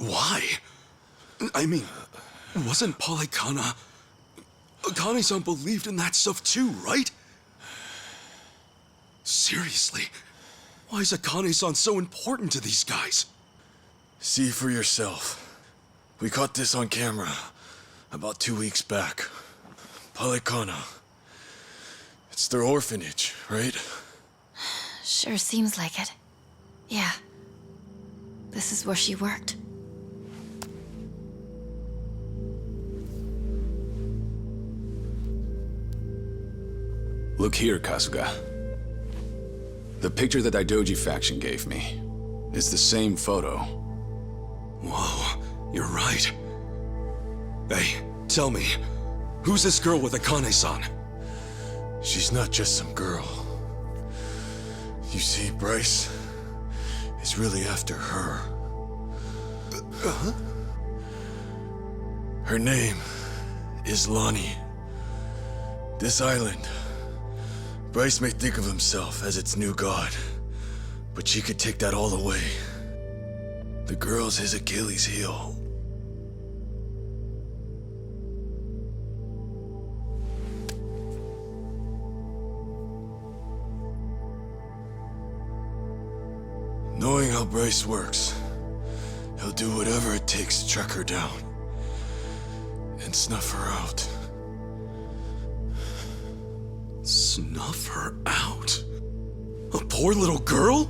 Why? I mean, wasn't Polycana... Akane-san believed in that stuff too, right? Seriously, why is Akane-san so important to these guys? See for yourself. We caught this on camera about 2 weeks back. Polycana. It's their orphanage, right? Sure seems like it. Yeah. This is where she worked. Look here, Kasuga. The picture the Daidoji faction gave me is the same photo. Whoa, you're right. Hey, tell me, who's this girl with Akane-san? She's not just some girl. You see, Bryce is really after her. Her name is Lonnie. This island, Bryce may think of himself as its new god, but she could take that all away. The girl's his Achilles heel. Knowing how Bryce works, he'll do whatever it takes to track her down and snuff her out. Snuff her out? A poor little girl?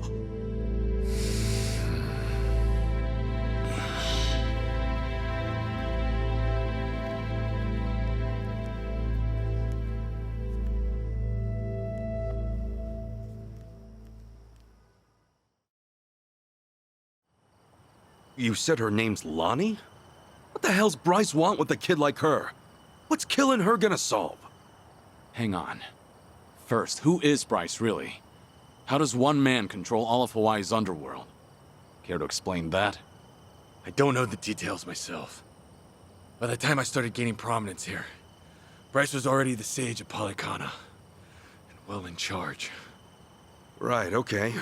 You said her name's Lonnie? What the hell's Bryce want with a kid like her? What's killing her gonna solve? Hang on. First, who is Bryce, really? How does one man control all of Hawaii's underworld? Care to explain that? I don't know the details myself. By the time I started gaining prominence here, Bryce was already the sage of Polycana, and well in charge. Right, okay.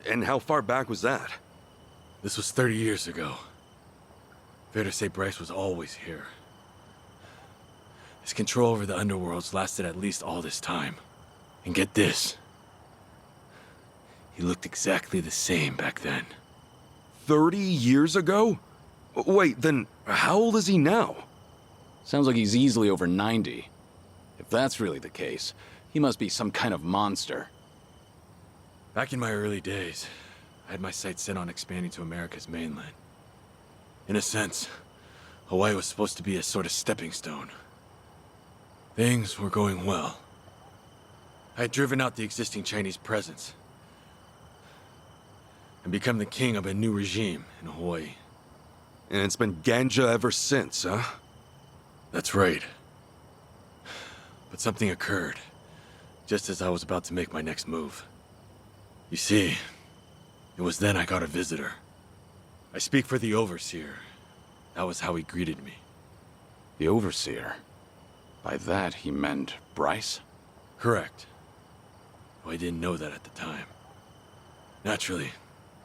And how far back was that? This was 30 years ago. Fair to say Bryce was always here. His control over the underworlds lasted at least all this time. And get this. He looked exactly the same back then. 30 years ago? Wait, then how old is he now? Sounds like he's easily over 90. If that's really the case, he must be some kind of monster. Back in my early days, I had my sights set on expanding to America's mainland. In a sense, Hawaii was supposed to be a sort of stepping stone. Things were going well. I had driven out the existing Chinese presence and become the king of a new regime in Hawaii. And it's been ganja ever since, huh? That's right. But something occurred, just as I was about to make my next move. You see, it was then I got a visitor. I speak for the Overseer. That was how he greeted me. The Overseer? By that, he meant Bryce? Correct. Though I didn't know that at the time. Naturally,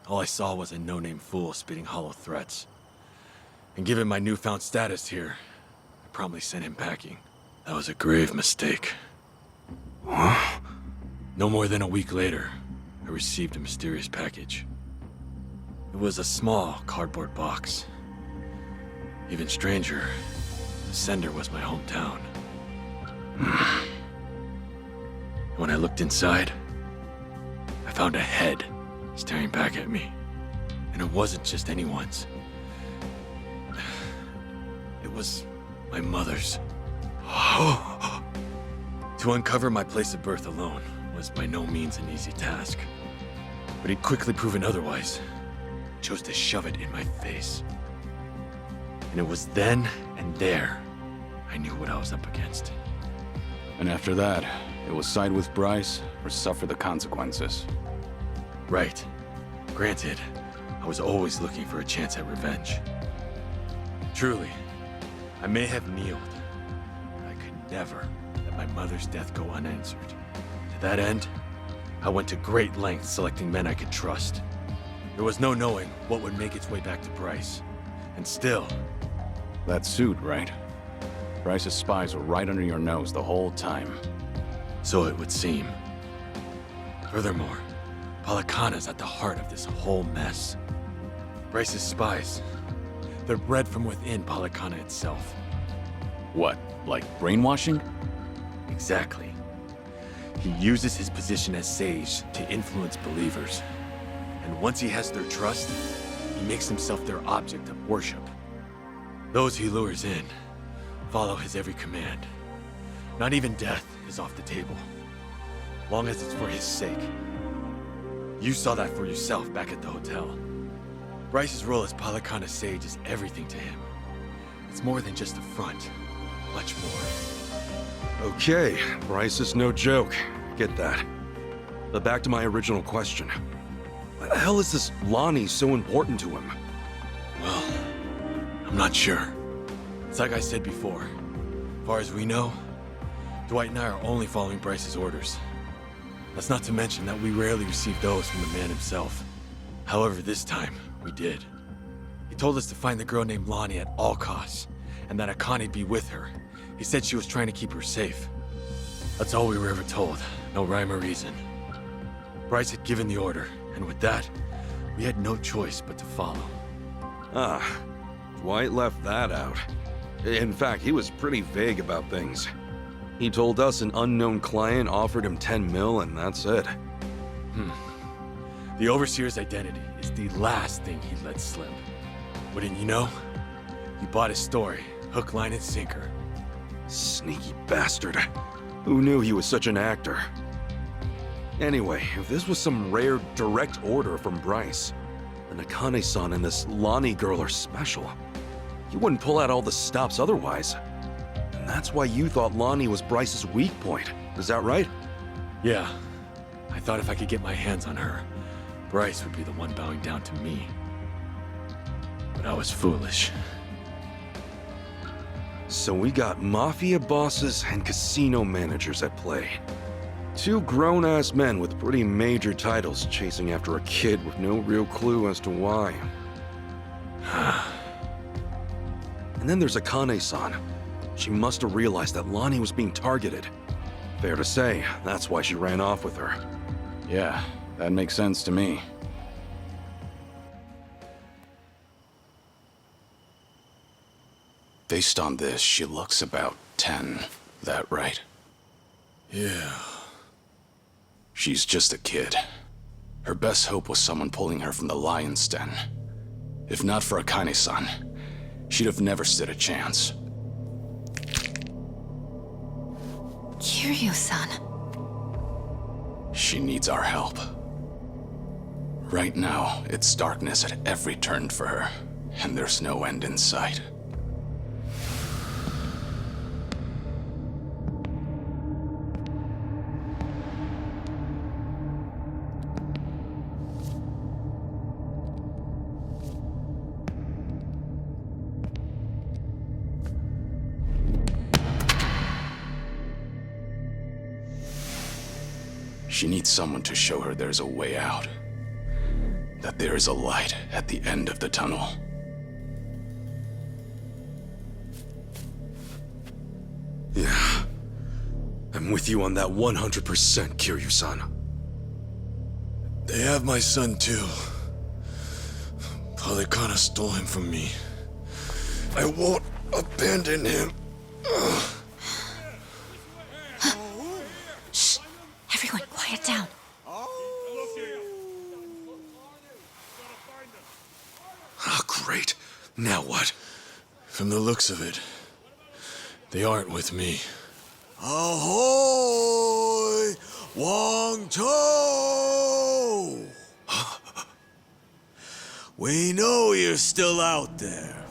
all I saw was a no-name fool spitting hollow threats. And given my newfound status here, I promptly sent him packing. That was a grave mistake. Huh? No more than a week later, I received a mysterious package. It was a small cardboard box. Even stranger, the sender was my hometown. When I looked inside, I found a head staring back at me. And it wasn't just anyone's. It was my mother's. To uncover my place of birth alone was by no means an easy task. But he'd quickly proven otherwise. Chose to shove it in my face. And it was then and there I knew what I was up against. And after that, it was side with Bryce or suffer the consequences. Right. Granted, I was always looking for a chance at revenge. Truly, I may have kneeled, but I could never let my mother's death go unanswered. To that end, I went to great lengths selecting men I could trust. There was no knowing what would make its way back to Bryce, And still, That suit, right? Bryce's spies were right under your nose the whole time. so it would seem. Furthermore, Palikana's at the heart of this whole mess. Bryce's spies, they're bred from within Palikana itself. What, like brainwashing? Exactly. He uses his position as sage to influence believers. And once he has their trust, he makes himself their object of worship. Those he lures in follow his every command. Not even death is off the table, long as it's for his sake. You saw that for yourself back at the hotel. Bryce's role as Palikana's sage is everything to him. It's more than just a front, much more. Okay, Bryce is no joke. Get that. But back to my original question. Why the hell is this Lonnie so important to him? Well, I'm not sure. It's like I said before. As far as we know, Dwight and I are only following Bryce's orders. That's not to mention that we rarely receive those from the man himself. However, this time, we did. He told us to find the girl named Lonnie at all costs, and that Akane'd be with her. He said she was trying to keep her safe. That's all we were ever told. No rhyme or reason. Bryce had given the order, and with that, we had no choice but to follow. Ah, Dwight left that out. In fact, he was pretty vague about things. He told us an unknown client offered him 10 mil and that's it. The Overseer's identity is the last thing he let slip. Wouldn't you know? He bought his story, hook, line, and sinker. Sneaky bastard. Who knew he was such an actor? Anyway, if this was some rare direct order from Bryce, then Akane-san and this Lonnie girl are special. He wouldn't pull out all the stops otherwise. And that's why you thought Lonnie was Bryce's weak point. Is that right? Yeah, I thought if I could get my hands on her, Bryce would be the one bowing down to me. But I was foolish. So we got mafia bosses and casino managers at play. Two grown-ass men with pretty major titles chasing after a kid with no real clue as to why. And then there's Akane-san. She must have realized that Lonnie was being targeted. Fair to say, that's why she ran off with her. Yeah, that makes sense to me. Based on this, she looks about 10. That right? Yeah. She's just a kid. Her best hope was someone pulling her from the lion's den. If not for Akane-san, she'd have never stood a chance. Kiryu-san. She needs our help. Right now, it's darkness at every turn for her, and there's no end in sight. She needs someone to show her there's a way out. That there is a light at the end of the tunnel. Yeah. I'm with you on that 100%, Kiryu-san. They have my son too. Palikana stole him from me. I won't abandon him. Shh! Everyone, quiet down. Ah, great. Now what? From the looks of it, they aren't with me. Ahoy! Wong Cho! We know you're still out there.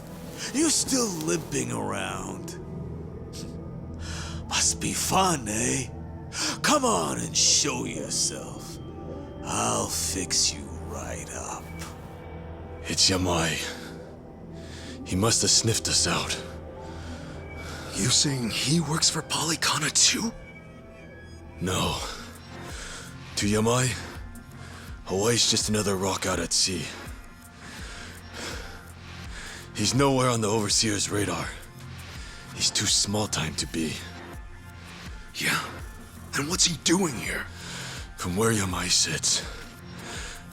You're still limping around. Must be fun, eh? Come on and show yourself. I'll fix you right up. It's Yamai. He must have sniffed us out. You saying he works for Palikana too? No. To Yamai, Hawaii's just another rock out at sea. He's nowhere on the Overseer's radar. He's too small time to be. Yeah? Then what's he doing here? From where Yamai sits,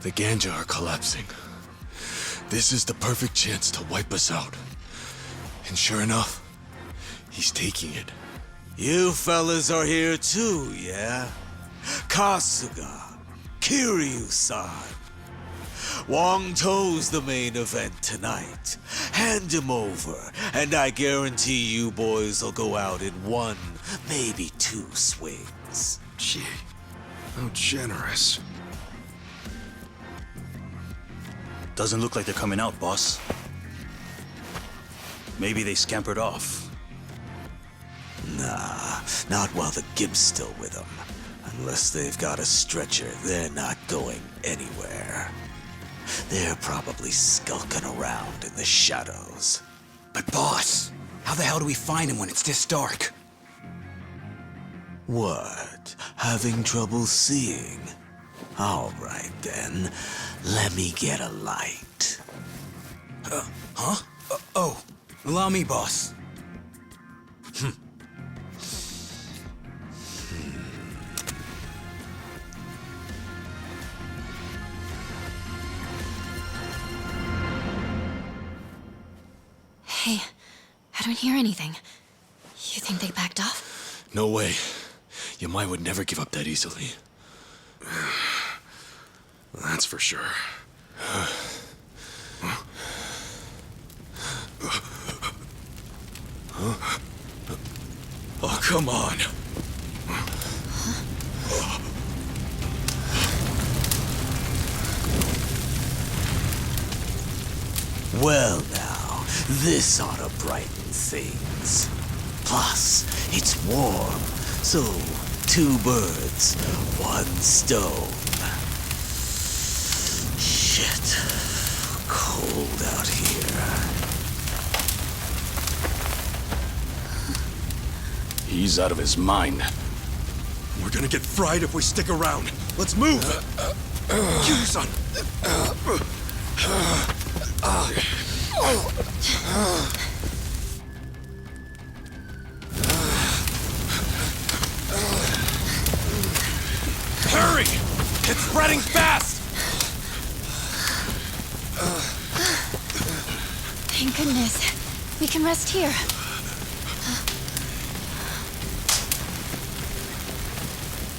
the Ganja are collapsing. This is the perfect chance to wipe us out. And sure enough, he's taking it. You fellas are here too, yeah? Kasuga, Kiryu-san. Wong To's the main event tonight. Hand him over, and I guarantee you boys will go out in one, maybe two swings. Gee, how generous. Doesn't look like they're coming out, boss. Maybe they scampered off. Nah, not while the Gimp's still with them. Unless they've got a stretcher, they're not going anywhere. They're probably skulking around in the shadows. But boss, how the hell do we find him when it's this dark? What? Having trouble seeing? All right then, let me get a light. Oh, allow me, boss. Hey, I don't hear anything. You think they backed off? No way. Yamai would never give up that easily. That's for sure. Oh, come on. Well now, this ought to brighten things. Plus, it's warm, so 2 birds, 1 stone. Shit, cold out here. He's out of his mind. We're gonna get fried if we stick around. Let's move! Kiryu-san! Hurry! It's spreading fast! Thank goodness. We can rest here.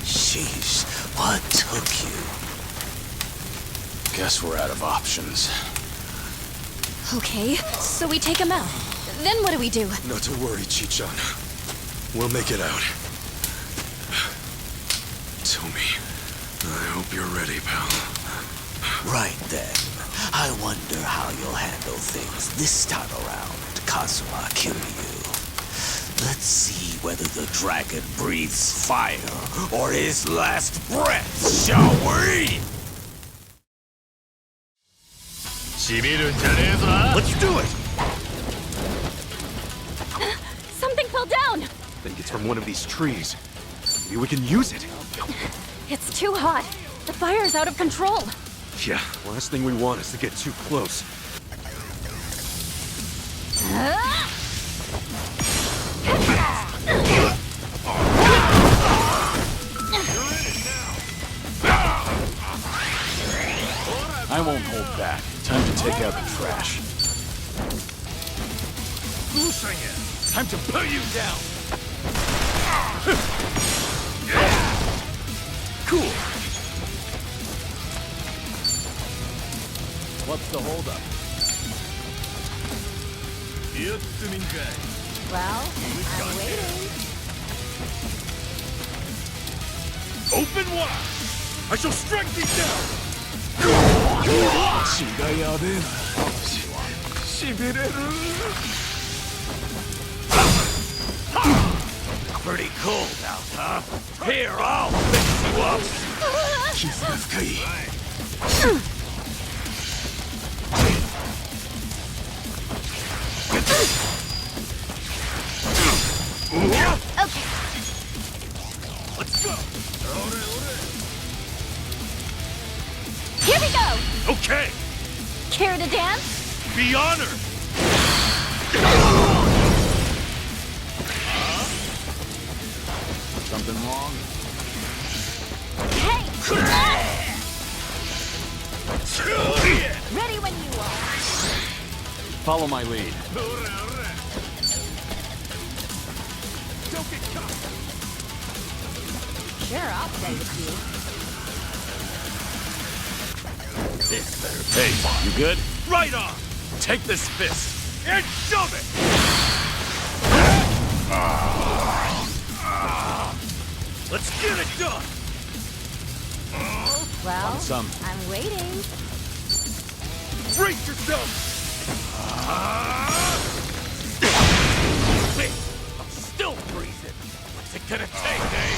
Sheesh, what took you? Guess we're out of options. Okay, so we take him out. Then what do we do? Not to worry, Chi-chan. We'll make it out. Tomi, I hope you're ready, pal. Right then, I wonder how you'll handle things this time around, Kazuma Kiryu. Let's see whether the dragon breathes fire or his last breath, shall we? Let's do it! Something fell down! Think it's from one of these trees. Maybe we can use it. It's too hot. The fire's out of control. Yeah, last thing we want is to get too close. I won't hold back. Time to take out the trash. Time to put you down! Cool! What's the holdup? Well, I'm waiting. Open wide! I shall strike thee down! Pretty cold out, huh? Here, I'll fix you up. Okay. Let's go! Here we go! Okay! Care to dance? Be honored! Something wrong? Hey! Ready when you are. Follow my lead. Sure, I'll play with you. This better pay. You good? Right on! Take this fist and shove it! Let's get it done! Well, some. I'm waiting. Brace yourself! Wait, I'm still freezing. What's it gonna take, eh?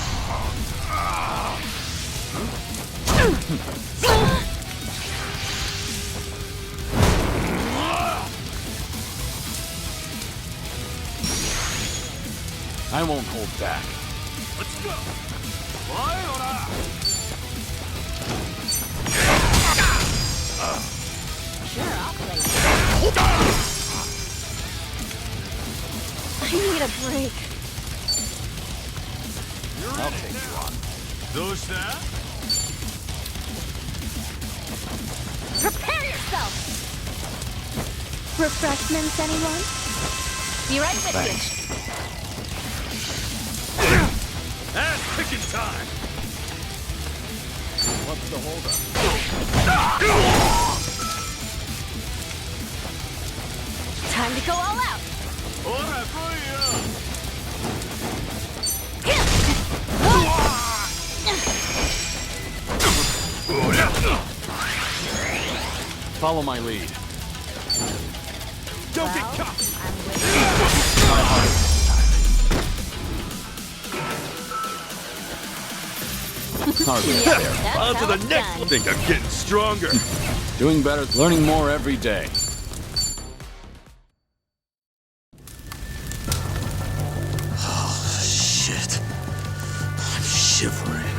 I won't hold back. Let's go! Sure, I'll play with you. I need a break. I'll take you on. Those that? Prepare yourself! Refreshments, anyone? Be right with you. Ass picking time! What's the holdup? Time to go all out. Ora, follow my lead. Don't get caught! I'm with Hardly you. there. That's On to how the it's next done. one. Think I'm getting stronger. Doing better, learning more every day. Shit. I'm shivering.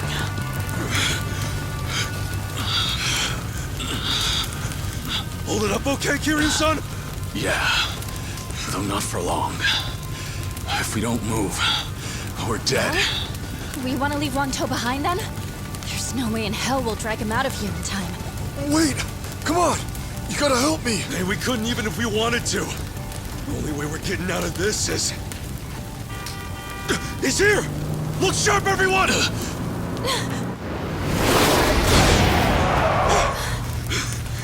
Hold it up okay, Kiryu-san? Yeah, though not for long. If we don't move, we're dead. We want to leave Wangto behind then? There's no way in hell we'll drag him out of here in time. Wait! Come on! You gotta help me! Hey, we couldn't even if we wanted to. The only way we're getting out of this is... He's here! Look sharp, everyone!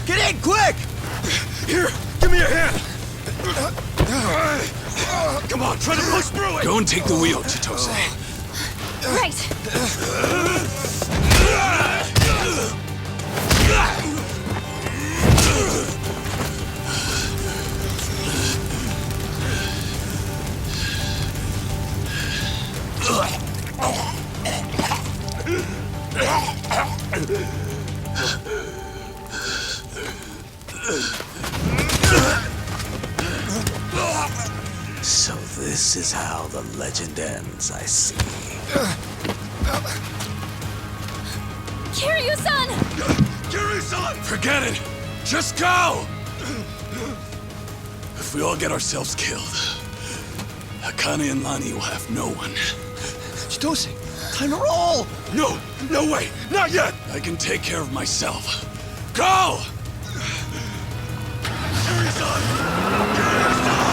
Get in, quick! Here, give me a hand! Come on, try to push through it! Go and take the wheel, Chitose. Right! So this is how the legend ends, I see. Kiryu-san! Kiryu-san! Forget it! Just go! If we all get ourselves killed, Akane and Lani will have no one. Chitose, time to roll! No, no way, not yet! I can take care of myself. Go! Kiryu-san! Kiryu-san!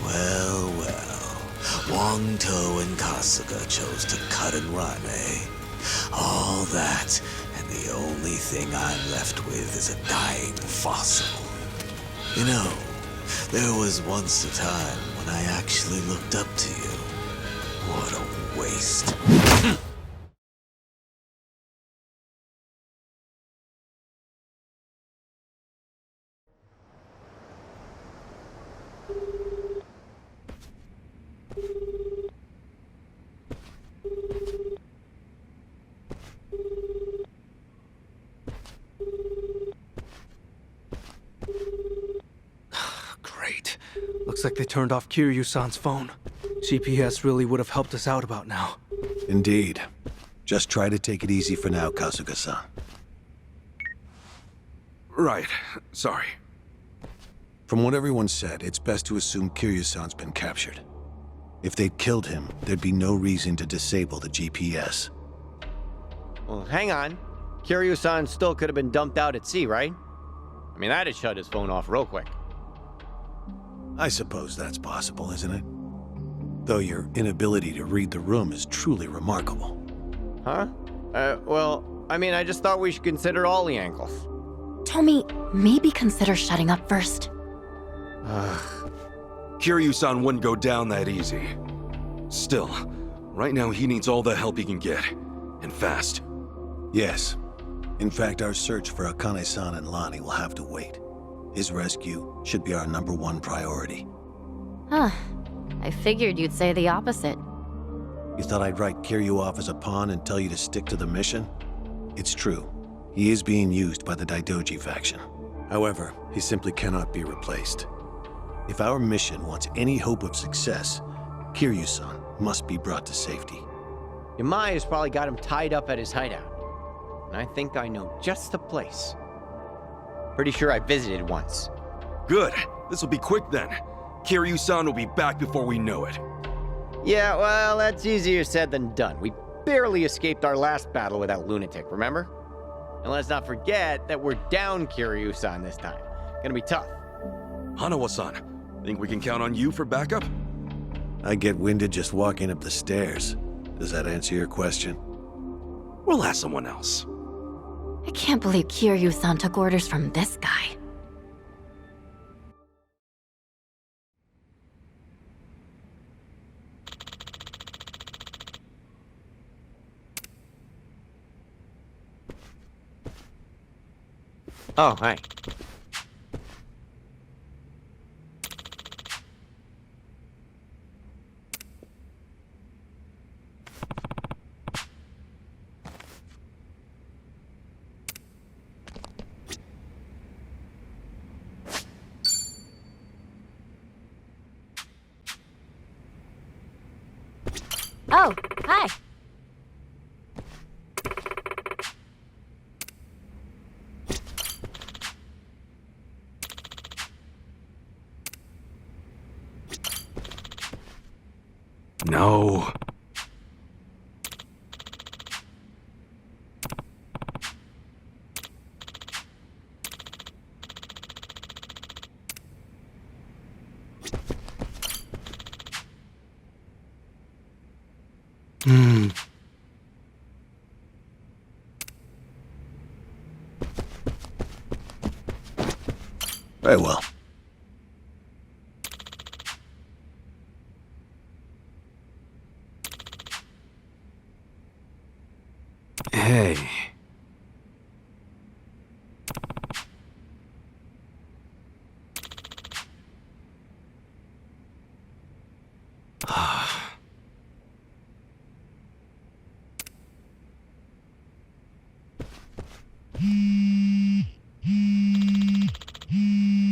Well, well. Wangto and Kasuga chose to cut and run, eh? All that, and the only thing I'm left with is a dying fossil. You know, there was once a time when I actually looked up to you. What a waste. Great. Looks like they turned off Kiryu-san's phone. GPS really would have helped us out about now. Indeed. Just try to take it easy for now, Kasuga-san. Right. Sorry. From what everyone said, it's best to assume Kiryu-san's been captured. If they'd killed him, there'd be no reason to disable the GPS. Well, hang on. Kiryu-san still could have been dumped out at sea, right? I mean, that'd shut his phone off real quick. I suppose that's possible, isn't it? Though your inability to read the room is truly remarkable. Huh? Well, I mean, I just thought we should consider all the angles. Tommy, maybe consider shutting up first. Kiryu-san wouldn't go down that easy. Still, right now he needs all the help he can get. And fast. Yes. In fact, our search for Akane-san and Lonnie will have to wait. His rescue should be our #1 priority. Huh. I figured you'd say the opposite. You thought I'd write Kiryu off as a pawn and tell you to stick to the mission? It's true. He is being used by the Daidoji faction. However, he simply cannot be replaced. If our mission wants any hope of success, Kiryu-san must be brought to safety. Yamai has probably got him tied up at his hideout. And I think I know just the place. Pretty sure I visited once. Good. This will be quick then. Kiryu-san will be back before we know it. Yeah, well, that's easier said than done. We barely escaped our last battle with that lunatic, remember? And let's not forget that we're down Kiryu-san this time. Gonna be tough. Hanawa-san, think we can count on you for backup? I get winded just walking up the stairs. Does that answer your question? We'll ask someone else. I can't believe Kiryu-san took orders from this guy. Oh, hi. Oh, hi. No. Very well. Hey.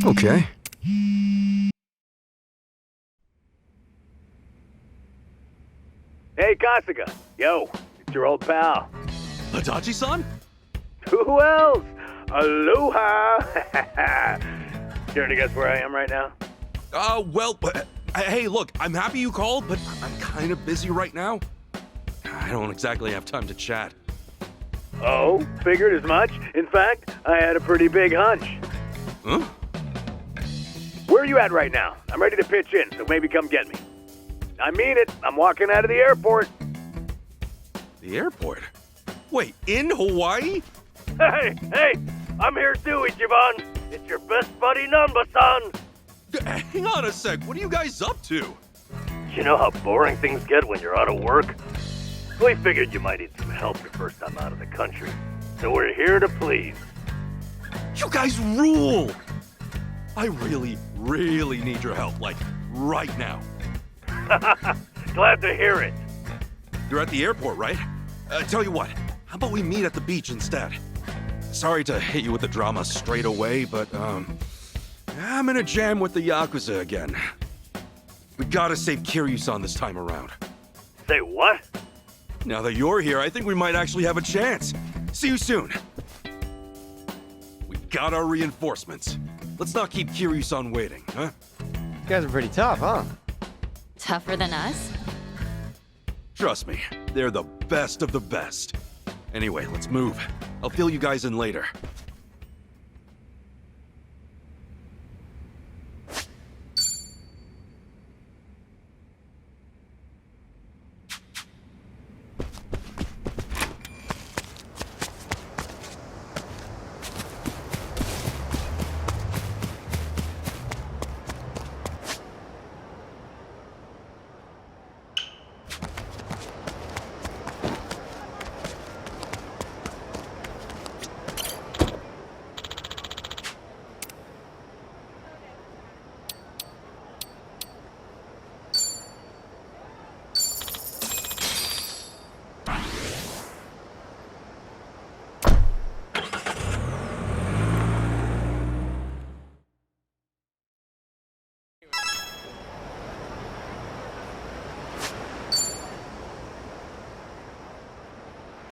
Okay. Hey, Kasuga. Yo, it's your old pal. Adachi-san? Who else? Aloha! Care to guess where I am right now? Well, hey, look, I'm happy you called, but I'm kind of busy right now. I don't exactly have time to chat. Oh, figured as much. In fact, I had a pretty big hunch. Huh? Where are you at right now? I'm ready to pitch in, so maybe come get me. I mean it. I'm walking out of the airport. The airport? Wait, in Hawaii? Hey, I'm here too, Ichiban. It's your best buddy, Nanba-san. Hang on a sec, what are you guys up to? You know how boring things get when you're out of work? We figured you might need some help your first time out of the country. So we're here to please. You guys rule! I really, really need your help, like, right now. Glad to hear it. You're at the airport, right? Tell you what, how about we meet at the beach instead? Sorry to hit you with the drama straight away, but, I'm in a jam with the Yakuza again. We gotta save Kiryu-san this time around. Say what? Now that you're here, I think we might actually have a chance. See you soon. We got our reinforcements. Let's not keep Kiryu-san waiting, huh? You guys are pretty tough, huh? Tougher than us? Trust me, they're the best of the best. Anyway, let's move. I'll fill you guys in later.